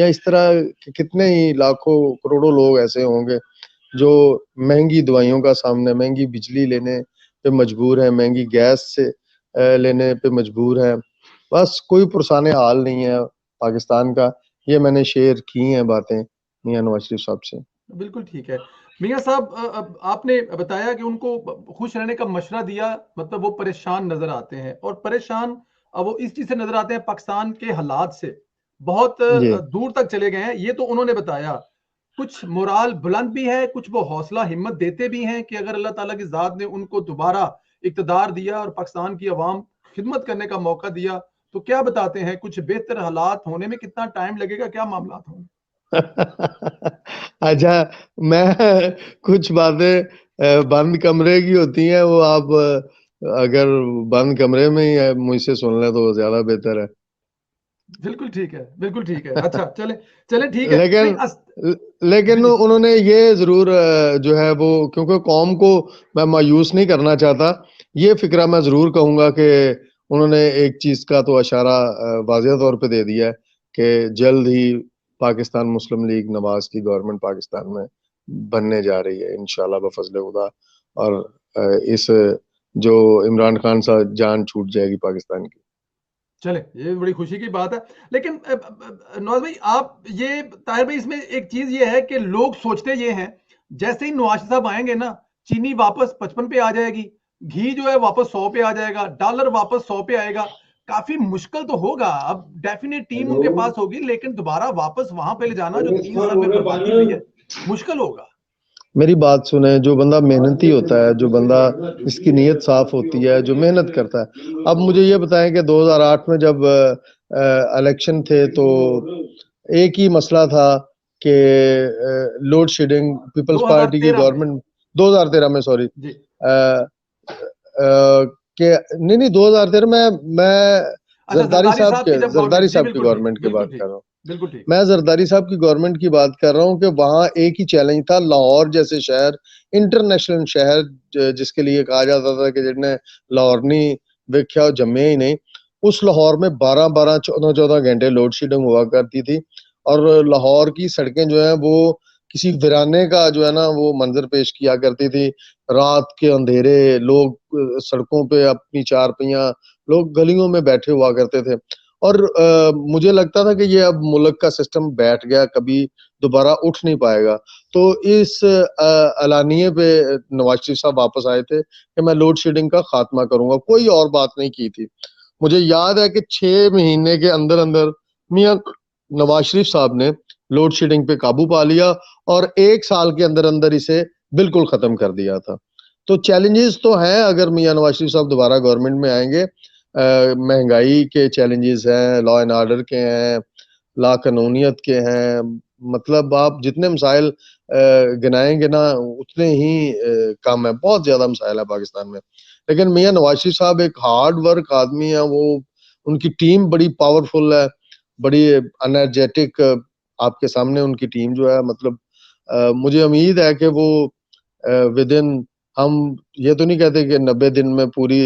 یا اس طرح کتنے ہی لاکھوں کروڑوں لوگ ایسے ہوں گے جو مہنگی دوائیوں کا سامنے، مہنگی بجلی لینے پہ مجبور ہیں، مہنگی گیس سے لینے پہ مجبور ہیں. بس کوئی پرسان حال نہیں ہے پاکستان کا. یہ میں نے شیئر کی ہیں باتیں میاں نواز شریف صاحب سے. بالکل ٹھیک ہے میاں صاحب، آپ نے بتایا کہ ان کو خوش رہنے کا مشورہ دیا، مطلب وہ پریشان نظر آتے ہیں، اور پریشان وہ اس چیز سے نظر آتے ہیں پاکستان کے حالات سے بہت جی دور تک چلے گئے ہیں. یہ تو انہوں نے بتایا. کچھ مورال بلند بھی ہے، کچھ وہ حوصلہ ہمت دیتے بھی ہیں کہ اگر اللہ تعالیٰ کی ذات نے ان کو دوبارہ اقتدار دیا اور پاکستان کی عوام خدمت کرنے کا موقع دیا تو کیا بتاتے ہیں کچھ بہتر حالات ہونے میں کتنا ٹائم لگے گا، کیا معاملات ہوں گے؟ اچھا، میں کچھ باتیں بند کمرے کی ہوتی ہیں، وہ آپ اگر بند کمرے میں ہی مجھ سے سن لیں تو زیادہ بہتر ہے. بالکل ٹھیک ہے، بالکل ٹھیک ہے. اچھا چلیں ٹھیک ہے. لیکن جی انہوں نے یہ ضرور جو ہے وہ، کیونکہ قوم کو میں مایوس نہیں کرنا چاہتا، یہ فکرہ میں ضرور کہوں گا کہ انہوں نے ایک چیز کا تو اشارہ واضح طور پہ دے دیا ہے کہ جلد ہی پاکستان مسلم لیگ نواز کی گورنمنٹ پاکستان میں بننے جا رہی ہے انشاءاللہ بفضل خدا. اور اس جو عمران خان صاحب جان چھوٹ جائے گی پاکستان کی. چلے، یہ بڑی خوشی کی بات ہے. لیکن نواز بھائی، آپ یہ طاہر بھائی، اس میں ایک چیز یہ ہے کہ لوگ سوچتے یہ ہیں جیسے ہی نواز صاحب آئیں گے نا، چینی واپس 55 پہ آ جائے گی، گھی جو ہے واپس 100 پہ آ جائے گا، ڈالر واپس 100 پہ آئے گا. کافی مشکل تو ہوگا. اب ڈیفینیٹ ٹیم ان کے پاس ہوگی، لیکن دوبارہ واپس وہاں پہ لے جانا جو 3 سال میں بربادی ہوئی ہے مشکل ہوگا. میری بات سنیں، جو بندہ محنتی ہوتا ہے، جو بندہ اس کی نیت صاف ہوتی ہے، جو محنت کرتا ہے. اب مجھے یہ بتائیں کہ 2008 میں جب الیکشن تھے تو ایک ہی مسئلہ تھا کہ لوڈ شیڈنگ، پیپلز پارٹی کی 2013 میں گورنمنٹ 2013 میں سوری جی کہ نہیں 2013 میں اچھا، زرداری صاحب کی جب زرداری گورنمنٹ، جی صاحب کی بالکل ٹھیک، گورنمنٹ کی بالکل بات ٹھیک، کر رہا ہوں. بالکل ٹھیک. میں زرداری صاحب کی گورنمنٹ کی بات کر رہا ہوں کہ وہاں ایک ہی چیلنج تھا. لاہور جیسے شہر، انٹرنیشنل شہر جس کے لیے کہا جاتا تھا کہ جن نے لاہور نہیں ویکھیا جمے ہی نہیں، اس لاہور میں 12 14 گھنٹے لوڈ شیڈنگ ہوا کرتی تھی. اور لاہور کی سڑکیں جو ہیں وہ کسی ویرانے کا جو ہے نا وہ منظر پیش کیا کرتی تھی. رات کے اندھیرے، لوگ سڑکوں پہ اپنی چارپیاں، لوگ گلیوں میں بیٹھے ہوا کرتے تھے. اور مجھے لگتا تھا کہ یہ اب ملک کا سسٹم بیٹھ گیا، کبھی دوبارہ اٹھ نہیں پائے گا. تو اس اعلانیے پہ نواز شریف صاحب واپس آئے تھے کہ میں لوڈ شیڈنگ کا خاتمہ کروں گا. کوئی اور بات نہیں کی تھی. مجھے یاد ہے کہ 6 مہینے کے اندر اندر میاں نواز شریف صاحب نے لوڈ شیڈنگ پہ قابو پا لیا اور 1 سال کے اندر اندر اسے بالکل ختم کر دیا تھا. تو چیلنجز تو ہیں اگر میاں نواز شریف صاحب دوبارہ گورنمنٹ میں آئیں گے. مہنگائی کے چیلنجز ہیں، لا اینڈ آرڈر کے ہیں، لا قانونیت کے ہیں. مطلب آپ جتنے مسائل گنائیں گے نا اتنے ہی کم ہے. بہت زیادہ مسائل ہے پاکستان میں. لیکن میاں نواز شریف صاحب ایک ہارڈ ورک آدمی ہیں. وہ ان کی ٹیم بڑی پاورفل ہے، بڑی انرجیٹک. آپ کے سامنے ان کی ٹیم جو ہے، مطلب مجھے امید ہے کہ وہ ودن، ہم یہ تو نہیں کہتے کہ 90 دن میں پوری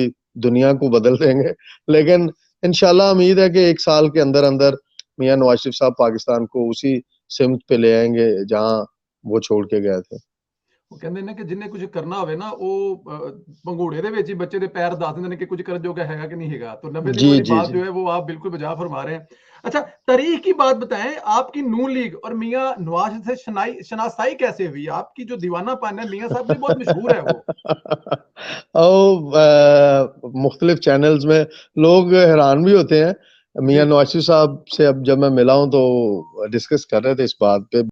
دنیا کو بدل دیں گے، لیکن انشاءاللہ امید ہے کہ 1 سال کے اندر اندر میاں نواز شریف صاحب پاکستان کو اسی سمت پہ لے آئیں گے جہاں وہ چھوڑ کے گئے تھے. وہ کہتے ہیں کہ جنہیں کچھ کرنا ہوئے نا وہ پنگوڑے دے وچ ہی بچے دے پیر دس دیندے نے کہ کچھ کرن جو کہ ہے کہ نہیں ہے. تو 90 دن جی والی جی بات جی جو ہے وہ آپ بالکل بجا فرما رہے ہیں. اچھا، تاریخ کی بات بتائیں، آپ کی نون لیگ اور میاں نواز سے شناسائی کیسے ہوئی؟ آپ کی جو دیوانہ پن ہے میاں صاحب سے بہت مشہور ہے وہ. مختلف چینلز میں لوگ حیران بھی ہوتے ہیں. میاں جی نواز شریف صاحب سے اب جب میں ملا ہوں تو ڈسکس کر رہے تھے اس بات پہ.